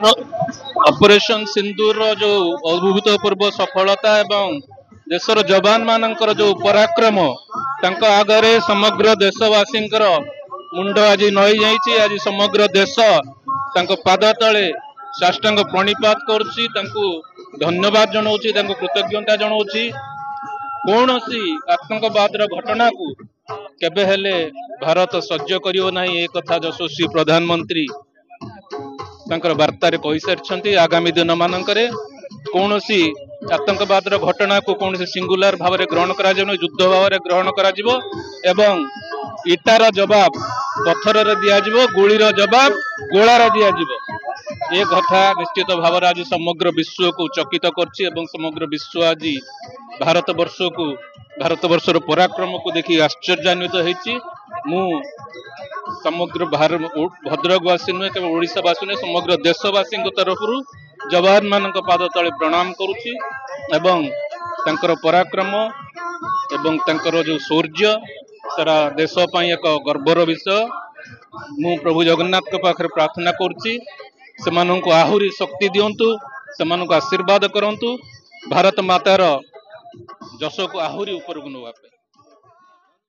Operation सिंदूर जो अभूतपूर्व सफलता एवं देशर जवान मानकर जो पराक्रम तांको आगरे समग्र देशवासी मुंड आज नई जाइए। आज समग्र देश तांको पाद तले साष्टांग प्रणिपात करुच्ची, धन्यवाद जनाऊँच, कृतज्ञता जनाऊँच। कौन सी आतंकवाद घटना को केबे हेले भारत सह्य करियो नाही ए कथा यशस्वी प्रधानमंत्री तांकर वार्तारे कहि सारिछंती। आगामी दिन मानकरे कौन सी आतंकवाद घटना को कौन सिंगुलार भाव में ग्रहण करा जाय, युद्ध भाव में ग्रहण करा जिवो एवं इटार जवाब पत्थर दिया जिवो, गुलीर जवाब गोलार दिया जिवो। ए कथा निश्चित भाव आज समग्र विश्व को चकित करछि एवं समग्र विश्व आज भारत वर्षर पराक्रम को देखि आश्चर्यान्वित होइछि। मु समग्र भद्रकवासी नुहे केवल ओडिशावासी नुहे समग्र देशवासी तरफ जवान मान पाद तले प्रणाम करुच्ची एवं तांकर पराक्रम एवं तांकर जो शौर्य सारा देश एक गर्वर विषय। मु प्रभु जगन्नाथ के पाखरे प्रार्थना करुच्ची सेमानंकु आहुरी शक्ति दियंतु, सेमानंकु आशीर्वाद करंतु, भारत मातार जश को आहुरी ऊपर को नवा।